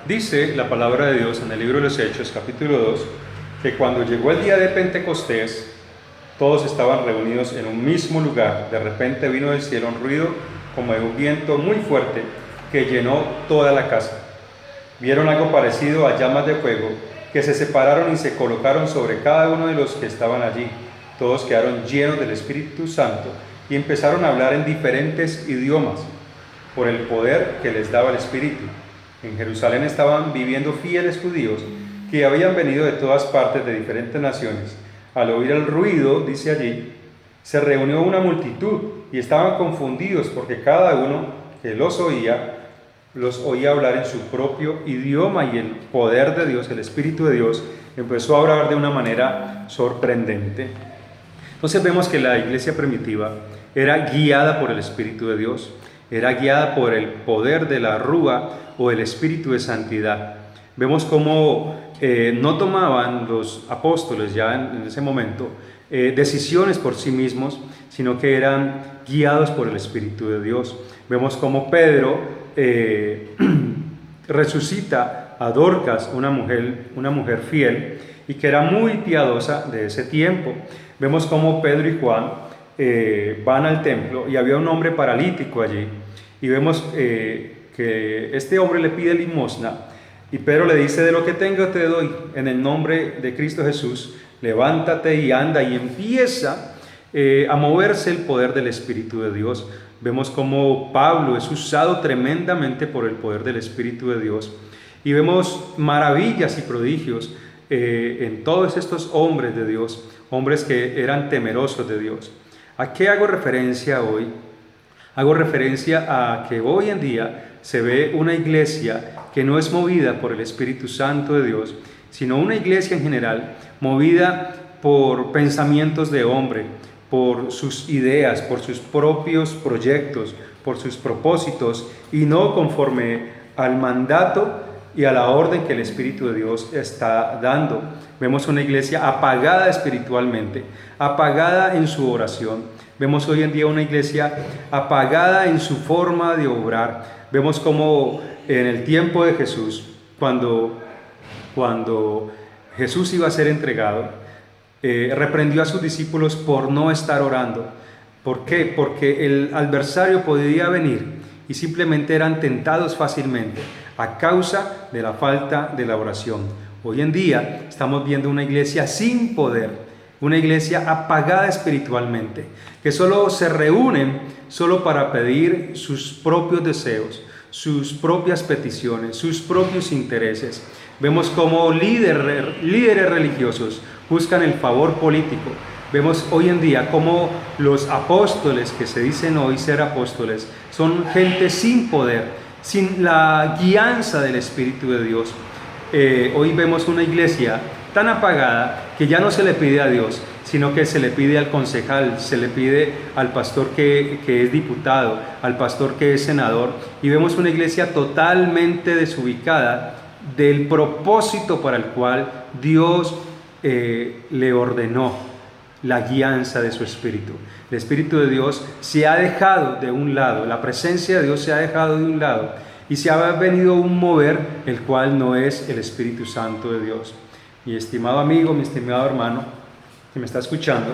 Dice la palabra de Dios en el libro de los Hechos, capítulo 2, que cuando llegó el día de Pentecostés, todos estaban reunidos en un mismo lugar. De repente vino del cielo un ruido como de un viento muy fuerte que llenó toda la casa. Vieron algo parecido a llamas de fuego que se separaron y se colocaron sobre cada uno de los que estaban allí. Todos quedaron llenos del Espíritu Santo y empezaron a hablar en diferentes idiomas por el poder que les daba el Espíritu. En Jerusalén estaban viviendo fieles judíos que habían venido de todas partes de diferentes naciones. Al oír el ruido, dice allí, se reunió una multitud y estaban confundidos porque cada uno que los oía hablar en su propio idioma, y el poder de Dios, el Espíritu de Dios, empezó a obrar de una manera sorprendente. Entonces vemos que la iglesia primitiva era guiada por el Espíritu de Dios, era guiada por el poder de la Rúa o el Espíritu de Santidad. Vemos cómo no tomaban los apóstoles ya en ese momento decisiones por sí mismos, sino que eran guiados por el Espíritu de Dios. Vemos cómo Pedro resucita a Dorcas, una mujer fiel y que era muy piadosa de ese tiempo. Vemos cómo Pedro y Juan van al templo y había un hombre paralítico allí, y vemos que este hombre le pide limosna, y Pedro le dice: de lo que tengo te doy, en el nombre de Cristo Jesús, levántate y anda, y empieza a moverse el poder del Espíritu de Dios. Vemos cómo Pablo es usado tremendamente por el poder del Espíritu de Dios, y vemos maravillas y prodigios en todos estos hombres de Dios, hombres que eran temerosos de Dios. ¿A qué hago referencia hoy? Hago referencia a que hoy en día se ve una iglesia que no es movida por el Espíritu Santo de Dios, sino una iglesia en general movida por pensamientos de hombre, por sus ideas, por sus propios proyectos, por sus propósitos, y no conforme al mandato y a la orden que el Espíritu de Dios está dando. Vemos una iglesia apagada espiritualmente, apagada en su oración. Vemos hoy en día una iglesia apagada en su forma de obrar. Vemos como en el tiempo de Jesús, cuando Jesús iba a ser entregado, reprendió a sus discípulos por no estar orando. ¿Por qué? Porque el adversario podía venir y simplemente eran tentados fácilmente a causa de la falta de la oración. Hoy en día estamos viendo una iglesia sin poder, una iglesia apagada espiritualmente, que solo se reúnen solo para pedir sus propios deseos, sus propias peticiones, sus propios intereses. Vemos como líderes religiosos buscan el favor político. Vemos hoy en día cómo los apóstoles que se dicen hoy ser apóstoles son gente sin poder, sin la guianza del Espíritu de Dios. Hoy vemos una iglesia tan apagada que ya no se le pide a Dios, sino que se le pide al concejal, se le pide al pastor que es diputado, al pastor que es senador, y vemos una iglesia totalmente desubicada del propósito para el cual Dios le ordenó la guianza de su Espíritu. El Espíritu de Dios se ha dejado de un lado, la presencia de Dios se ha dejado de un lado, y se ha venido un mover el cual no es el Espíritu Santo de Dios. Mi estimado amigo, mi estimado hermano que me está escuchando,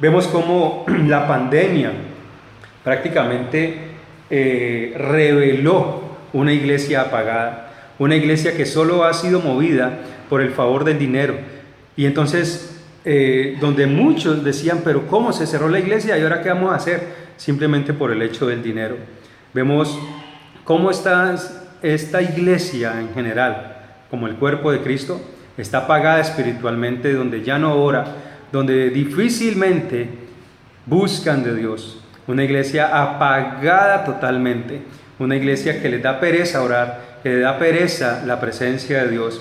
vemos cómo la pandemia prácticamente reveló una iglesia apagada, una iglesia que solo ha sido movida por el favor del dinero. Y entonces, donde muchos decían: pero ¿cómo se cerró la iglesia? ¿Y ahora qué vamos a hacer? Simplemente por el hecho del dinero. Vemos cómo esta iglesia en general, como el cuerpo de Cristo, está apagada espiritualmente, donde ya no ora, donde difícilmente buscan de Dios. Una iglesia apagada totalmente, una iglesia que les da pereza orar, que le da pereza la presencia de Dios,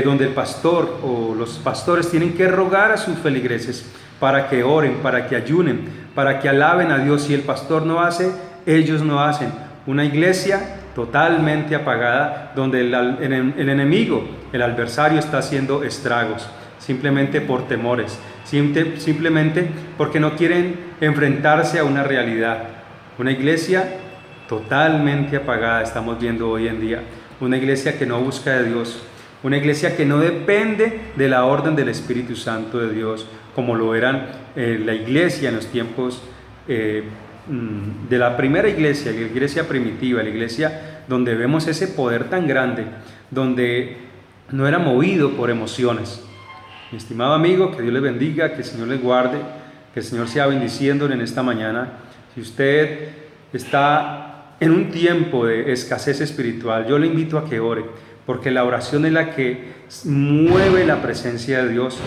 donde el pastor o los pastores tienen que rogar a sus feligreses para que oren, para que ayunen, para que alaben a Dios. Si el pastor no hace, ellos no hacen. Una iglesia totalmente apagada, donde el enemigo, el adversario, está haciendo estragos, simplemente por temores, simplemente porque no quieren enfrentarse a una realidad. Una iglesia totalmente apagada estamos viendo hoy en día. una iglesia que no busca de Dios, una iglesia que no depende de la orden del Espíritu Santo de Dios, como lo eran la iglesia en los tiempos de la primera iglesia, la iglesia primitiva, la iglesia donde vemos ese poder tan grande, donde no era movido por emociones. Mi estimado amigo, que Dios le bendiga, que el Señor le guarde, que el Señor sea bendiciéndole en esta mañana. Si usted está en un tiempo de escasez espiritual, yo le invito a que ore, porque la oración es la que mueve la presencia de Dios.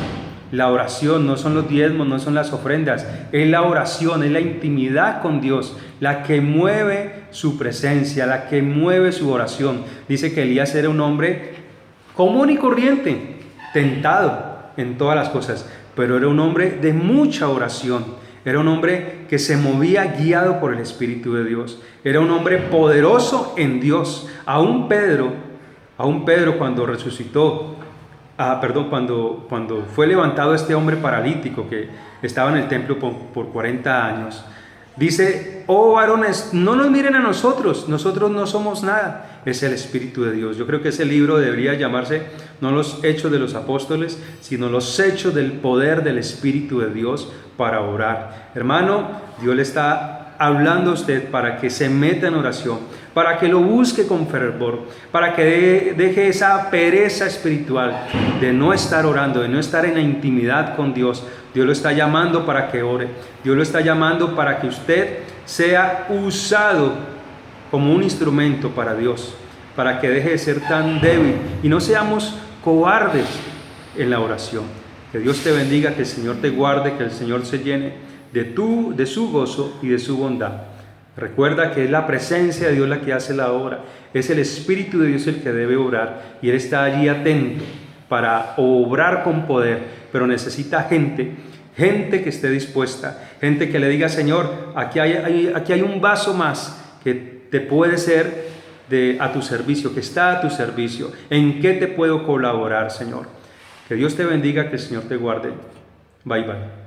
La oración no son los diezmos, no son las ofrendas, es la oración, es la intimidad con Dios, la que mueve su presencia, la que mueve su oración. Dice que Elías era un hombre común y corriente, tentado en todas las cosas, pero era un hombre de mucha oración, era un hombre que se movía guiado por el Espíritu de Dios, era un hombre poderoso en Dios. Aún Pedro cuando resucitó, cuando fue levantado este hombre paralítico que estaba en el templo por 40 años, dice: oh varones, no nos miren a nosotros no somos nada, es el Espíritu de Dios. Yo creo que ese libro debería llamarse no los Hechos de los Apóstoles, sino los Hechos del poder del Espíritu de Dios para orar. Hermano, Dios le está hablando a usted para que se meta en oración, para que lo busque con fervor, para que deje esa pereza espiritual de no estar orando, de no estar en la intimidad con Dios. Dios lo está llamando para que ore, Dios lo está llamando para que usted sea usado como un instrumento para Dios, para que deje de ser tan débil y no seamos cobardes en la oración. Que Dios te bendiga, que el Señor te guarde, que el Señor se llene de su gozo y de su bondad. Recuerda que es la presencia de Dios la que hace la obra, es el Espíritu de Dios el que debe obrar, y Él está allí atento para obrar con poder, pero necesita gente que esté dispuesta, gente que le diga: Señor, aquí hay un vaso más que te puede ser a tu servicio, que está a tu servicio. ¿En qué te puedo colaborar, Señor? Que Dios te bendiga, que el Señor te guarde. Bye, bye.